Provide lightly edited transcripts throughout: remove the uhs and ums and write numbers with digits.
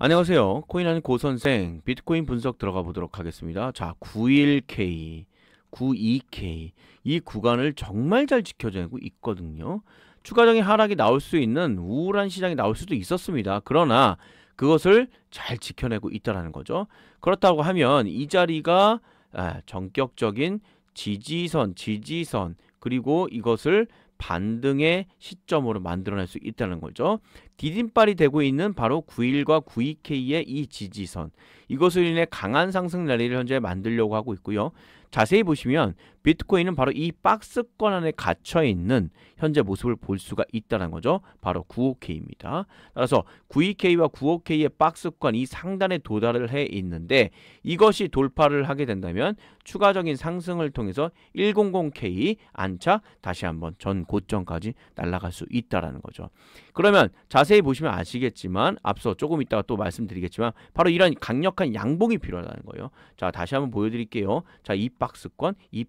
안녕하세요. 코인하는 고선생 비트코인 분석 들어가 보도록 하겠습니다. 자, 91K, 92K 이 구간을 정말 잘 지켜내고 있거든요. 추가적인 하락이 나올 수 있는 우울한 시장이 나올 수도 있었습니다. 그러나 그것을 잘 지켜내고 있다는 거죠. 그렇다고 하면 이 자리가 전격적인 지지선, 그리고 이것을 반등의 시점으로 만들어낼 수 있다는 거죠. 디딤발이 되고 있는 바로 91과 92K의 이 지지선, 이것으로 인해 강한 상승 랠리를 현재 만들려고 하고 있고요. 자세히 보시면 비트코인은 바로 이 박스권 안에 갇혀있는 현재 모습을 볼 수가 있다는 거죠. 바로 95K입니다. 따라서 92K와 95K의 박스권 이 상단에 도달을 해 있는데 이것이 돌파를 하게 된다면 추가적인 상승을 통해서 100K 안착 다시 한번 전 고점까지 날아갈 수 있다는 거죠. 그러면 자세히 보시면 아시겠지만 앞서 조금 이따가 또 말씀드리겠지만 바로 이런 강력한 양봉이 필요하다는 거예요. 자, 다시 한번 보여드릴게요. 자, 이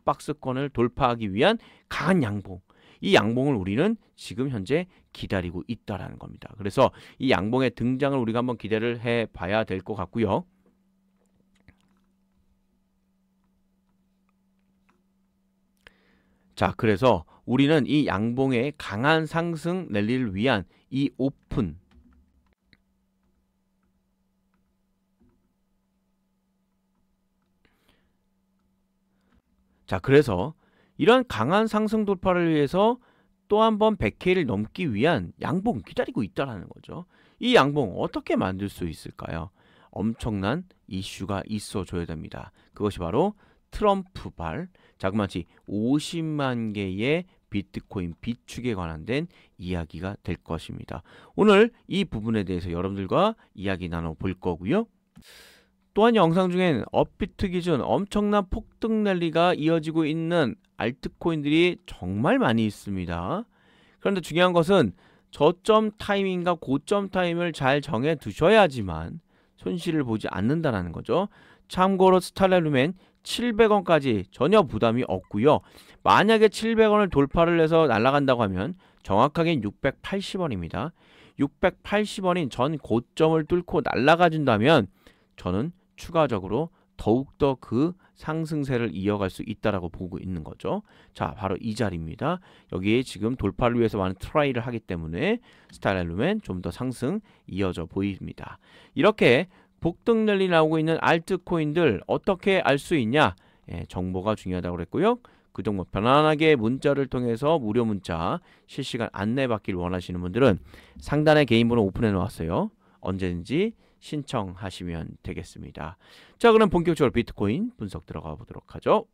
박스권을 돌파하기 위한 강한 양봉. 이 양봉을 우리는 지금 현재 기다리고 있다라는 겁니다. 그래서 이 양봉의 등장을 우리가 한번 기대를 해 봐야 될 것 같고요. 자, 그래서 우리는 이 양봉의 강한 상승 랠리를 위한 이 오픈, 자, 그래서 이런 강한 상승 돌파를 위해서 또 한 번 100K를 넘기 위한 양봉 기다리고 있다는 거죠. 이 양봉 어떻게 만들 수 있을까요? 엄청난 이슈가 있어줘야 됩니다. 그것이 바로 트럼프발, 자그마치 50만 개의 비트코인 비축에 관련된 이야기가 될 것입니다. 오늘 이 부분에 대해서 여러분들과 이야기 나눠볼 거고요. 또한 영상 중엔 업비트 기준 엄청난 폭등 랠리가 이어지고 있는 알트코인들이 정말 많이 있습니다. 그런데 중요한 것은 저점 타이밍과 고점 타이밍을 잘 정해 두셔야지만 손실을 보지 않는다는 거죠. 참고로 스탈렐루멘 700원까지 전혀 부담이 없고요. 만약에 700원을 돌파를 해서 날아간다고 하면 정확하게 680원입니다. 680원인 전 고점을 뚫고 날아가 준다면 저는 추가적으로 더욱더 그 상승세를 이어갈 수 있다라고 보고 있는 거죠. 자, 바로 이 자리입니다. 여기에 지금 돌파를 위해서 많은 트라이를 하기 때문에 스탈렐루멘 좀 더 상승 이어져 보입니다. 이렇게 폭등 랠리 나오고 있는 알트코인들 어떻게 알 수 있냐? 정보가 중요하다고 그랬고요. 그 정보 편안하게 문자를 통해서 무료 문자 실시간 안내받기를 원하시는 분들은 상단에 개인 번호 오픈해 놓았어요. 언제든지 신청하시면 되겠습니다. 자, 그럼 본격적으로 비트코인 분석 들어가 보도록 하죠.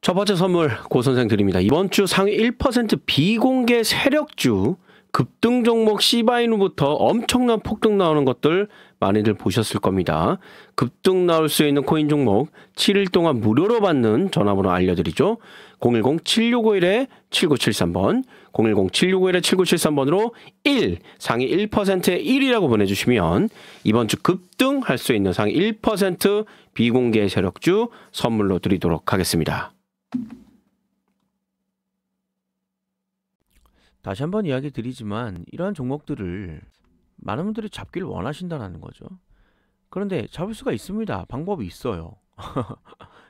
첫 번째 선물 고선생 드립니다. 이번 주 상위 1% 비공개 세력주 급등 종목 시바이누부터 엄청난 폭등 나오는 것들 많이들 보셨을 겁니다. 급등 나올 수 있는 코인 종목 7일 동안 무료로 받는 전화번호 알려드리죠. 010-7651-7973번 010-7651-7973번으로 1 상위 1%의 1이라고 보내주시면 이번 주 급등할 수 있는 상위 1% 비공개 세력주 선물로 드리도록 하겠습니다. 다시 한번 이야기 드리지만 이러한 종목들을 많은 분들이 잡기를 원하신다는 거죠. 그런데 잡을 수가 있습니다. 방법이 있어요.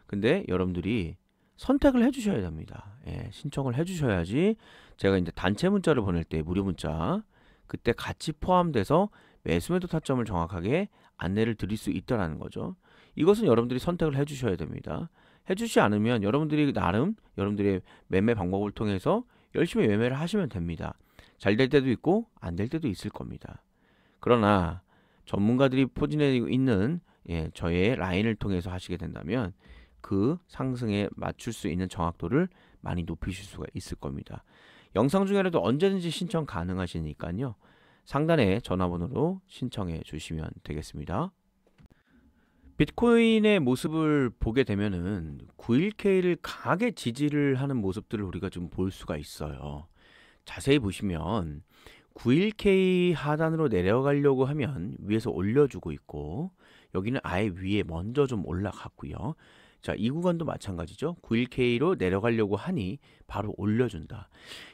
근데 여러분들이 선택을 해주셔야 됩니다. 신청을 해주셔야지 제가 이제 단체 문자를 보낼 때 무료 문자 그때 같이 포함돼서 매수매도 타점을 정확하게 안내를 드릴 수 있다는 거죠. 이것은 여러분들이 선택을 해주셔야 됩니다. 해주지 않으면 여러분들이 나름 여러분들의 매매 방법을 통해서 열심히 매매를 하시면 됩니다. 잘 될 때도 있고 안 될 때도 있을 겁니다. 그러나 전문가들이 포진해 있는 저의 라인을 통해서 하시게 된다면 그 상승에 맞출 수 있는 정확도를 많이 높이실 수가 있을 겁니다. 영상 중에라도 언제든지 신청 가능하시니까요. 상단에 전화번호로 신청해 주시면 되겠습니다. 비트코인의 모습을 보게 되면은 91K를 강하게 지지를 하는 모습들을 우리가 좀 볼 수가 있어요. 자세히 보시면 91K 하단으로 내려가려고 하면 위에서 올려주고 있고 여기는 아예 위에 먼저 좀 올라갔고요. 자, 이 구간도 마찬가지죠. 91K로 내려가려고 하니 바로 올려준다.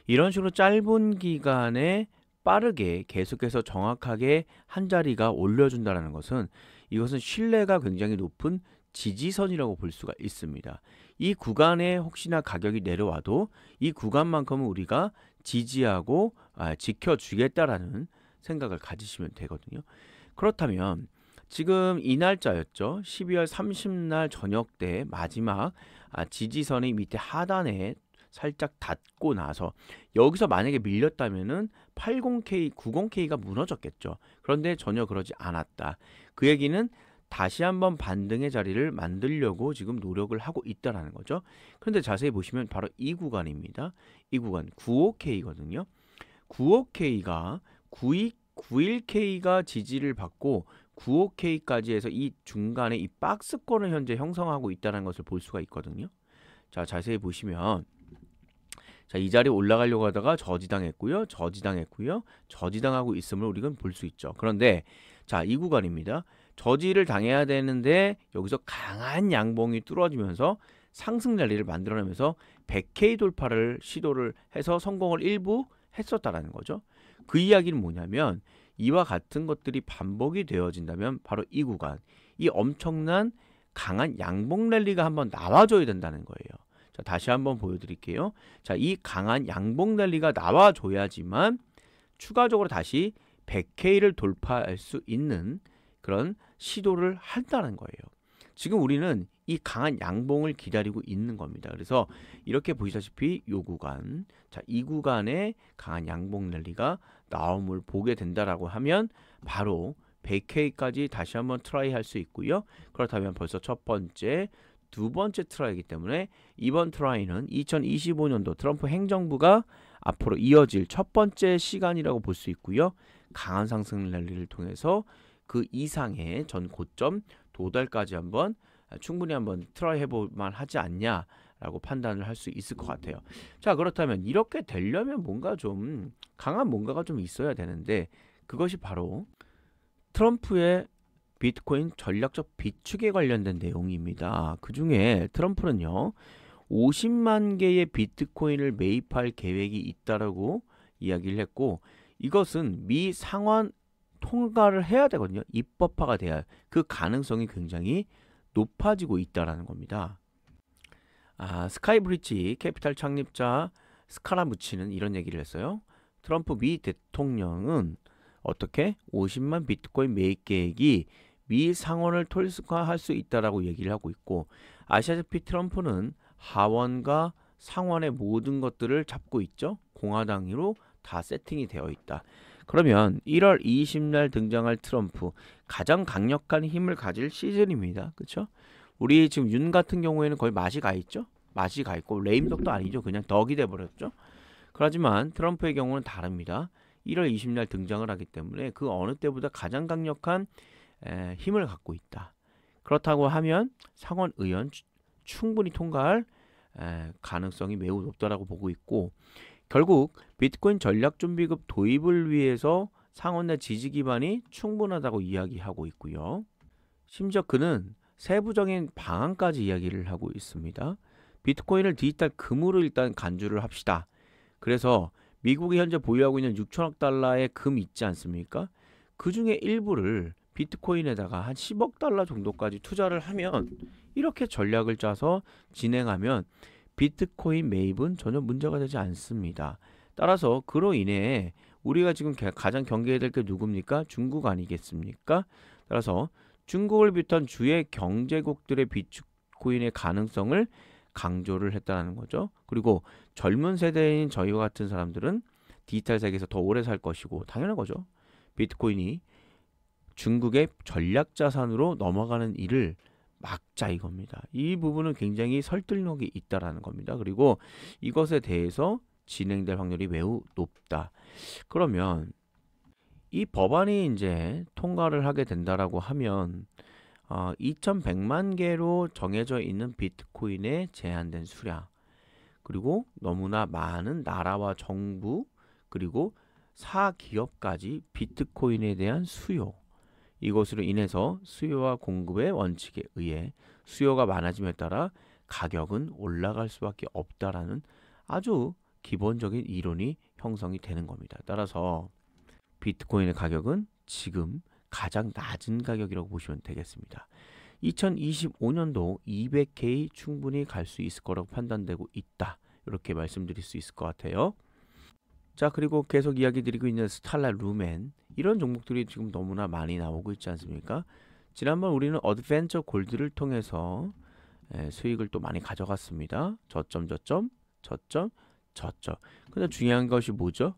이런 식으로 짧은 기간에 빠르게 계속해서 정확하게 한 자리가 올려준다는 것은 이것은 신뢰가 굉장히 높은 지지선이라고 볼 수가 있습니다. 이 구간에 혹시나 가격이 내려와도 이 구간만큼은 우리가 지지하고 지켜주겠다라는 생각을 가지시면 되거든요. 그렇다면 지금 이 날짜였죠. 12월 30날 저녁 때 마지막 지지선이 밑에 하단에 살짝 닿고 나서 여기서 만약에 밀렸다면은 80K, 90K가 무너졌겠죠. 그런데 전혀 그러지 않았다. 그 얘기는 다시 한번 반등의 자리를 만들려고 지금 노력을 하고 있다라는 거죠. 그런데 자세히 보시면 바로 이 구간입니다. 이 구간 95K거든요. 95K가 91K가 지지를 받고 95K까지 해서 이 중간에 이 박스권을 현재 형성하고 있다는 것을 볼 수가 있거든요. 자, 자세히 보시면 자, 이 자리에 올라가려고 하다가 저지당했고요. 저지당했고요. 저지당하고 있음을 우리는 볼 수 있죠. 그런데 자, 이 구간입니다. 저지를 당해야 되는데 여기서 강한 양봉이 뚫어지면서 상승 랠리를 만들어내면서 100K 돌파를 시도를 해서 성공을 일부 했었다라는 거죠. 그 이야기는 뭐냐면 이와 같은 것들이 반복이 되어진다면 바로 이 구간, 이 엄청난 강한 양봉 랠리가 한번 나와줘야 된다는 거예요. 자, 다시 한번 보여드릴게요. 자, 이 강한 양봉 랠리가 나와줘야지만 추가적으로 다시 100K를 돌파할 수 있는 그런 시도를 한다는 거예요. 지금 우리는 이 강한 양봉을 기다리고 있는 겁니다. 그래서 이렇게 보시다시피 이 구간, 자, 이 구간에 강한 양봉 랠리가 나옴을 보게 된다라고 하면 바로 100K까지 다시 한번 트라이 할 수 있고요. 그렇다면 벌써 첫 번째, 두 번째 트라이이기 때문에 이번 트라이는 2025년도 트럼프 행정부가 앞으로 이어질 첫 번째 시간이라고 볼 수 있고요. 강한 상승 랠리를 통해서 그 이상의 전 고점 도달까지 한번 충분히 한번 트라이 해볼 만하지 않냐라고 판단을 할 수 있을 것 같아요. 자, 그렇다면 이렇게 되려면 뭔가 좀 강한 뭔가가 좀 있어야 되는데 그것이 바로 트럼프의 비트코인 전략적 비축에 관련된 내용입니다. 그 중에 트럼프는요, 50만 개의 비트코인을 매입할 계획이 있다라고 이야기를 했고, 이것은 미 상원 통과를 해야 되거든요. 입법화가 돼야 그 가능성이 굉장히 높아지고 있다라는 겁니다. 스카이브리지 캐피탈 창립자 스카라무치는 이런 얘기를 했어요. 트럼프 미 대통령은 어떻게 50만 비트코인 매입 계획이 미 상원을 통과할 수 있다라고 얘기를 하고 있고, 아시다시피 트럼프는 하원과 상원의 모든 것들을 잡고 있죠. 공화당으로 다 세팅이 되어 있다. 그러면 1월 20날 등장할 트럼프, 가장 강력한 힘을 가질 시즌입니다. 그렇죠? 우리 지금 윤 같은 경우에는 거의 맛이 가 있죠. 맛이 가 있고 레임덕도 아니죠. 그냥 덕이 돼 버렸죠. 그렇지만 트럼프의 경우는 다릅니다. 1월 20날 등장을 하기 때문에 그 어느 때보다 가장 강력한 힘을 갖고 있다. 그렇다고 하면 상원 의원 충분히 통과할 가능성이 매우 높다라고 보고 있고, 결국 비트코인 전략준비급 도입을 위해서 상원 내 지지 기반이 충분하다고 이야기하고 있고요. 심지어 그는 세부적인 방안까지 이야기를 하고 있습니다. 비트코인을 디지털 금으로 일단 간주를 합시다. 그래서 미국이 현재 보유하고 있는 6천억 달러의 금 있지 않습니까? 그 중에 일부를 비트코인에다가 한 10억 달러 정도까지 투자를 하면, 이렇게 전략을 짜서 진행하면 비트코인 매입은 전혀 문제가 되지 않습니다. 따라서 그로 인해 우리가 지금 가장 경계해야 될 게 누굽니까? 중국 아니겠습니까? 따라서 중국을 비롯한 주의 경제국들의 비트코인의 가능성을 강조를 했다는 거죠. 그리고 젊은 세대인 저희와 같은 사람들은 디지털 세계에서 더 오래 살 것이고, 당연한 거죠. 비트코인이 중국의 전략 자산으로 넘어가는 일을 막자 이겁니다. 이 부분은 굉장히 설득력이 있다라는 겁니다. 그리고 이것에 대해서 진행될 확률이 매우 높다. 그러면 이 법안이 이제 통과를 하게 된다라고 하면 2100만 개로 정해져 있는 비트코인의 제한된 수량, 그리고 너무나 많은 나라와 정부, 그리고 사기업까지 비트코인에 대한 수요, 이것으로 인해서 수요와 공급의 원칙에 의해 수요가 많아짐에 따라 가격은 올라갈 수밖에 없다라는 아주 기본적인 이론이 형성이 되는 겁니다. 따라서 비트코인의 가격은 지금 가장 낮은 가격이라고 보시면 되겠습니다. 2025년도 200K 충분히 갈 수 있을 거라고 판단되고 있다. 이렇게 말씀드릴 수 있을 것 같아요. 자, 그리고 계속 이야기 드리고 있는 스탈라 루멘, 이런 종목들이 지금 너무나 많이 나오고 있지 않습니까? 지난번 우리는 어드벤처 골드를 통해서 수익을 또 많이 가져갔습니다. 저점. 근데 중요한 것이 뭐죠?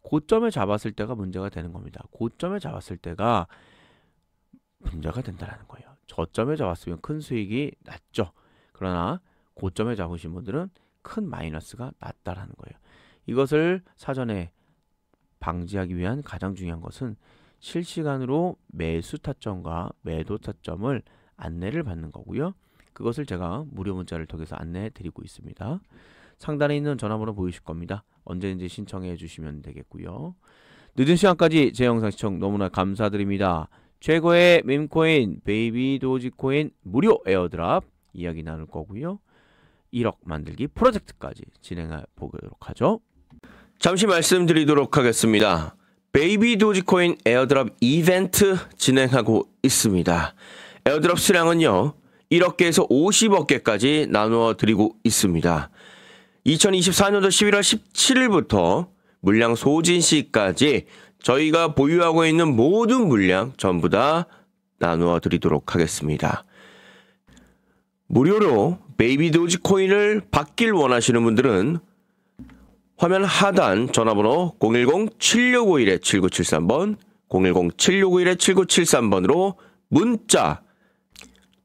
고점을 잡았을 때가 문제가 되는 겁니다. 고점을 잡았을 때가 문제가 된다는 거예요. 저점에 잡았으면 큰 수익이 났죠. 그러나 고점에 잡으신 분들은 큰 마이너스가 났다라는 거예요. 이것을 사전에 방지하기 위한 가장 중요한 것은 실시간으로 매수 타점과 매도 타점을 안내를 받는 거고요. 그것을 제가 무료 문자를 통해서 안내해 드리고 있습니다. 상단에 있는 전화번호 보이실 겁니다. 언제든지 신청해 주시면 되겠고요. 늦은 시간까지 제 영상 시청 너무나 감사드립니다. 최고의 밈코인, 베이비 도지코인 무료 에어드랍 이야기 나눌 거고요. 1억 만들기 프로젝트까지 진행해 보도록 하죠. 잠시 말씀드리도록 하겠습니다. 베이비 도지코인 에어드랍 이벤트 진행하고 있습니다. 에어드랍 수량은요, 1억 개에서 50억 개까지 나누어 드리고 있습니다. 2024년도 11월 17일부터 물량 소진 시까지 저희가 보유하고 있는 모든 물량 전부 다 나누어 드리도록 하겠습니다. 무료로 베이비 도지코인을 받길 원하시는 분들은 화면 하단 전화번호 010-7651-7973번, 010-7651-7973번으로 문자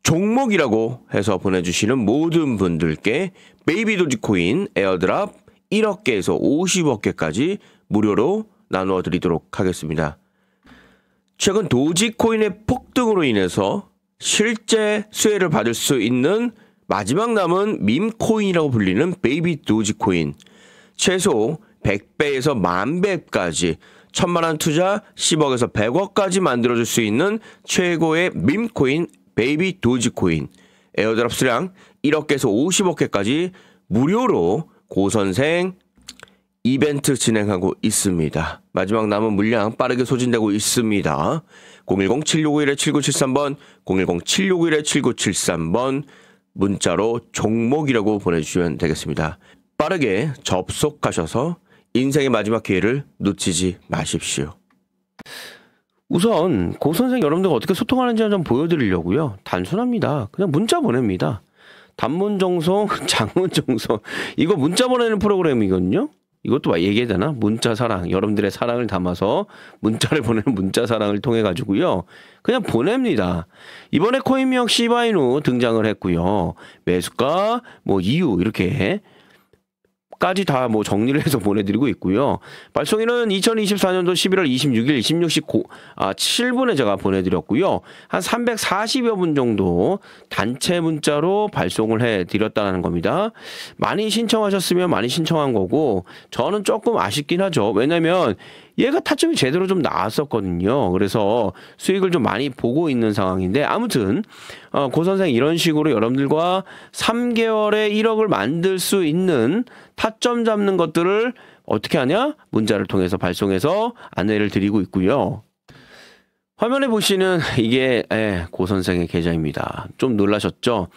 종목이라고 해서 보내주시는 모든 분들께 베이비 도지코인 에어드랍 1억 개에서 50억 개까지 무료로 나누어 드리도록 하겠습니다. 최근 도지코인의 폭등으로 인해서 실제 수혜를 받을 수 있는 마지막 남은 밈코인이라고 불리는 베이비 도지코인, 최소 100배에서 10,000배까지 1,000만원 투자 10억에서 100억까지 만들어줄 수 있는 최고의 밈코인 베이비 도지코인 에어드랍 수량 1억 개에서 50억 개까지 무료로 고선생 이벤트 진행하고 있습니다. 마지막 남은 물량 빠르게 소진되고 있습니다. 010-7651-7973번, 010-7651-7973번 문자로 종목이라고 보내주시면 되겠습니다. 빠르게 접속하셔서 인생의 마지막 기회를 놓치지 마십시오. 우선 고선생 여러분들과 어떻게 소통하는지 좀 보여드리려고요. 단순합니다. 그냥 문자 보냅니다. 단문정송, 장문정송, 이거 문자 보내는 프로그램이거든요. 이것도 얘기해야 되나? 문자 사랑, 여러분들의 사랑을 담아서 문자를 보내는 문자 사랑을 통해 가지고요, 그냥 보냅니다. 이번에 코인미역 시바이누 등장을 했고요. 매수가, 이유 이렇게 까지 다 정리를 해서 보내드리고 있고요. 발송일은 2024년도 11월 26일 16시 7분에 제가 보내드렸고요. 한 340여 분 정도 단체 문자로 발송을 해드렸다는 겁니다. 많이 신청하셨으면 많이 신청한 거고, 저는 조금 아쉽긴 하죠. 왜냐면 얘가 타점이 제대로 좀 나왔었거든요. 그래서 수익을 좀 많이 보고 있는 상황인데, 아무튼 고 선생 이런 식으로 여러분들과 3개월에 1억을 만들 수 있는 타점 잡는 것들을 어떻게 하냐? 문자를 통해서 발송해서 안내를 드리고 있고요. 화면에 보시는 이게 고 선생의 계좌입니다. 좀 놀라셨죠?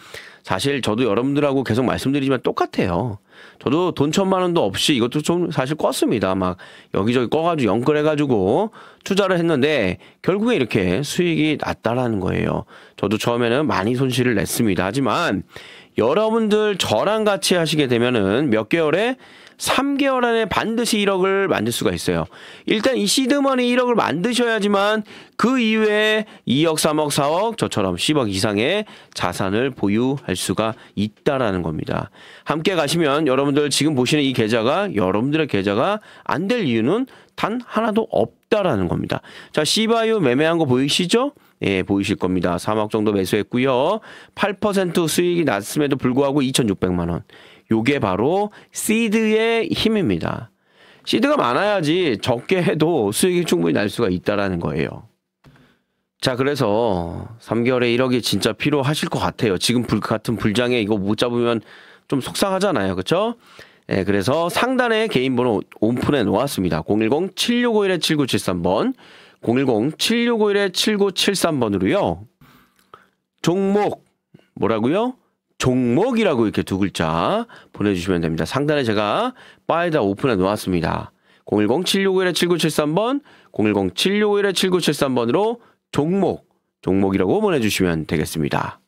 사실 저도 여러분들하고 계속 말씀드리지만 똑같아요. 저도 돈 1,000만 원도 없이 이것도 좀 사실 껐습니다. 막 여기저기 꺼가지고 연끌해가지고 투자를 했는데 결국에 이렇게 수익이 났다라는 거예요. 저도 처음에는 많이 손실을 냈습니다. 하지만 여러분들 저랑 같이 하시게 되면은 몇 개월에 3개월 안에 반드시 1억을 만들 수가 있어요. 일단 이 시드머니 1억을 만드셔야지만 그 이후에 2억, 3억, 4억 저처럼 10억 이상의 자산을 보유할 수가 있다라는 겁니다. 함께 가시면 여러분들 지금 보시는 이 계좌가 여러분들의 계좌가 안 될 이유는 단 하나도 없다라는 겁니다. 자, 시바유 매매한 거 보이시죠? 예, 보이실 겁니다. 3억 정도 매수했고요. 8% 수익이 났음에도 불구하고 2,600만 원. 요게 바로 시드의 힘입니다. 시드가 많아야지 적게 해도 수익이 충분히 날 수가 있다라는 거예요. 자, 그래서 3개월에 1억이 진짜 필요하실 것 같아요. 지금 같은 불장에 이거 못 잡으면 좀 속상하잖아요. 그쵸? 예, 그래서 상단에 개인 번호 오픈해 놓았습니다. 010-7651-7973번, 010-7651-7973번으로요. 종목, 뭐라고요? 종목이라고 이렇게 두 글자 보내주시면 됩니다. 상단에 제가 파일에다 오픈해 놓았습니다. 010-7651-7973번, 010-7651-7973번으로 종목이라고 보내주시면 되겠습니다.